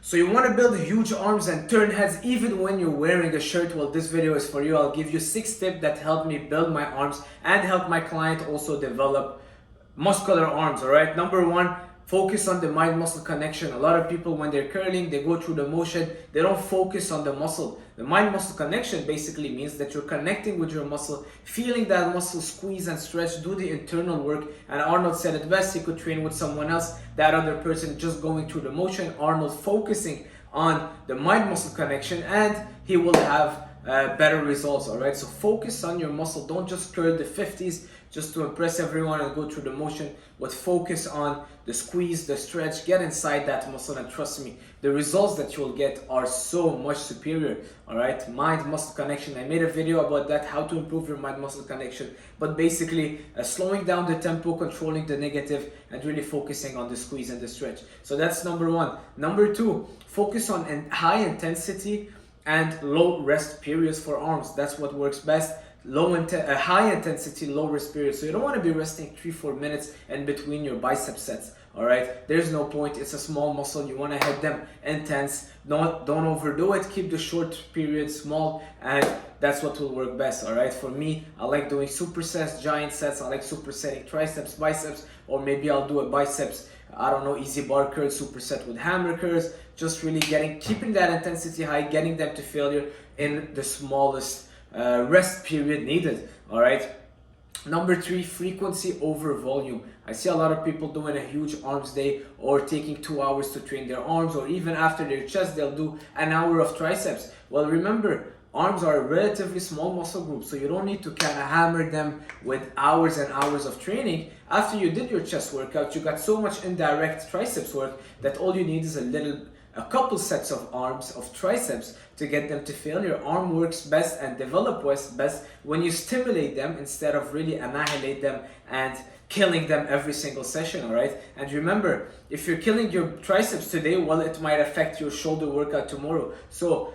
So you want to build huge arms and turn heads even when you're wearing a shirt? Well, this video is for you. I'll give you 6 tips that helped me build my arms and help my client also develop muscular arms. All right, number 1, focus on the mind muscle connection. A lot of people, when they're curling, they go through the motion, they don't focus on the muscle. The mind muscle connection basically means that you're connecting with your muscle, feeling that muscle squeeze and stretch, do the internal work. And Arnold said it best: he could train with someone else, that other person just going through the motion, Arnold focusing on the mind muscle connection, and he will have better results. All right, so focus on your muscle. Don't just curl the 50s just to impress everyone and go through the motion, but focus on the squeeze, the stretch, get inside that muscle, and trust me, the results that you'll get are so much superior. All right, mind muscle connection, I made a video about that, how to improve your mind muscle connection, but basically slowing down the tempo, controlling the negative, and really focusing on the squeeze and the stretch. So that's number 1. Number 2, focus on high intensity and low rest periods for arms. That's what works best. High intensity, low rest period. So you don't want to be resting 3-4 minutes in between your bicep sets. All right, there's no point. It's a small muscle. You want to hit them intense. Don't overdo it. Keep the short period small, and that's what will work best. All right, for me, I like doing supersets, giant sets. I like supersetting triceps, biceps, or maybe I'll do a biceps, I don't know, easy bar curl, superset with hammer curls. Just really keeping that intensity high, getting them to failure in the smallest rest period needed. All right, number 3, frequency over volume. I see a lot of people doing a huge arms day, or taking 2 hours to train their arms, or even after their chest they'll do an hour of triceps. Well, remember, arms are a relatively small muscle group, so you don't need to kind of hammer them with hours and hours of training. After you did your chest workout, you got so much indirect triceps work that all you need is a couple sets of arms of triceps to get them to failure. Arm works best and develops best when you stimulate them instead of really annihilate them and killing them every single session. All right, and remember, if you're killing your triceps today, well, it might affect your shoulder workout tomorrow. So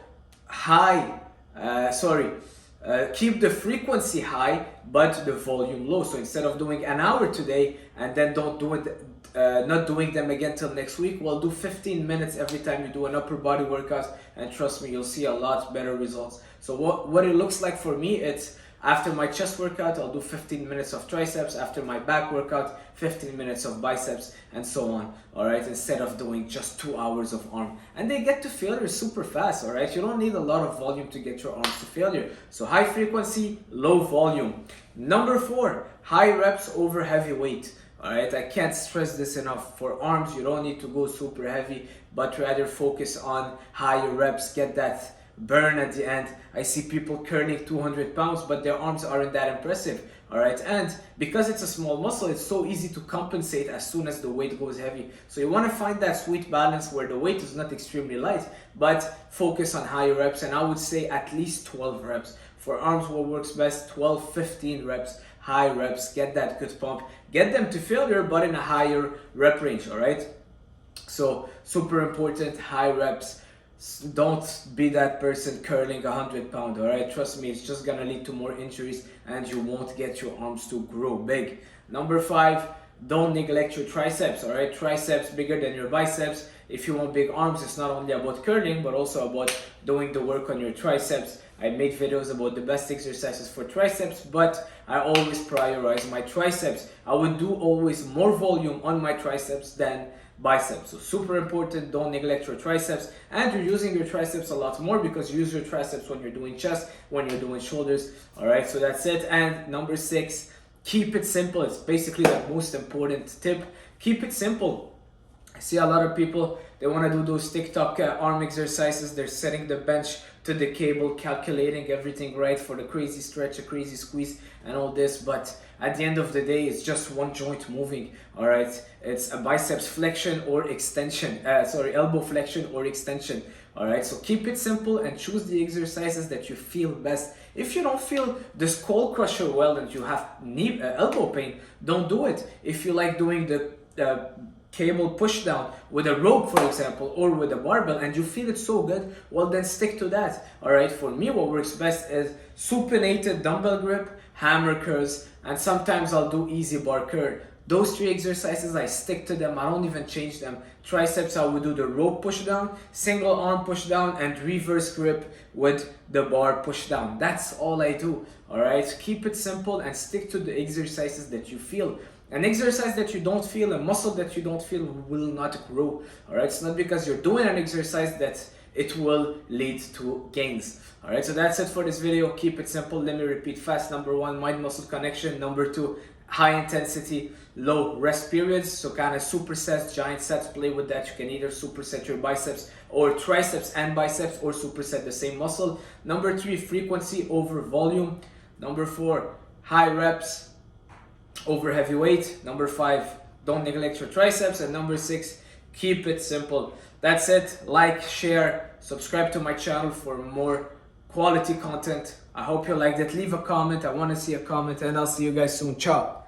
keep the frequency high but the volume low. So instead of doing an hour today and then not doing them again till next week, well, do 15 minutes every time you do an upper body workout, and trust me, you'll see a lot better results. So what it looks like for me, it's after my chest workout, I'll do 15 minutes of triceps. After my back workout, 15 minutes of biceps, and so on. All right, instead of doing just 2 hours of arm. And they get to failure super fast. All right, you don't need a lot of volume to get your arms to failure. So high frequency, low volume. Number 4, high reps over heavy weight. All right, I can't stress this enough. For arms, you don't need to go super heavy, but rather focus on higher reps, get that burn at the end. I see people curling 200 pounds, but their arms aren't that impressive. All right, and because it's a small muscle, it's so easy to compensate as soon as the weight goes heavy. So you want to find that sweet balance where the weight is not extremely light, but focus on higher reps, and I would say at least 12 reps. For arms, what works best, 12, 15 reps, high reps, get that good pump, get them to failure, but in a higher rep range. All right, so super important, high reps. Don't be that person curling 100 pounds. All right, trust me, it's just gonna lead to more injuries and you won't get your arms to grow big. Number 5, don't neglect your triceps. All right, triceps bigger than your biceps. If you want big arms, it's not only about curling but also about doing the work on your triceps. I made videos about the best exercises for triceps, but I always prioritize my triceps. I would do always more volume on my triceps than biceps. So super important, don't neglect your triceps, and you're using your triceps a lot more because you use your triceps when you're doing chest, when you're doing shoulders. All right, so that's it. And number 6, keep it simple. It's basically the most important tip. Keep it simple. I see a lot of people, they want to do those TikTok arm exercises. They're setting the bench to the cable, calculating everything right for the crazy stretch, a crazy squeeze, and all this. But at the end of the day, it's just one joint moving. All right, it's a biceps flexion or extension. Elbow flexion or extension. All right, so keep it simple and choose the exercises that you feel best. If you don't feel the skull crusher well and you have elbow pain, don't do it. If you like doing the cable push down with a rope, for example, or with a barbell, and you feel it so good, well, then stick to that. All right, for me, what works best is supinated dumbbell grip, hammer curls, and sometimes I'll do easy bar curl. Those 3 exercises, I stick to them. I don't even change them. Triceps, I would do the rope push down, single arm push down, and reverse grip with the bar push down. That's all I do. All right, keep it simple and stick to the exercises that you feel. An exercise that you don't feel, a muscle that you don't feel, will not grow. All right, it's not because you're doing an exercise that it will lead to gains. All right, so that's it for this video. Keep it simple. Let me repeat fast. Number 1, mind muscle connection. Number 2, high intensity, low rest periods. So kind of supersets, giant sets, play with that. You can either superset your biceps or triceps and biceps, or superset the same muscle. Number 3, frequency over volume. Number 4, high reps over heavy weight. Number 5, don't neglect your triceps. And number 6, keep it simple. That's it. Like, share, subscribe to my channel for more quality content. I hope you liked it. Leave a comment. I want to see a comment, and I'll see you guys soon. Ciao.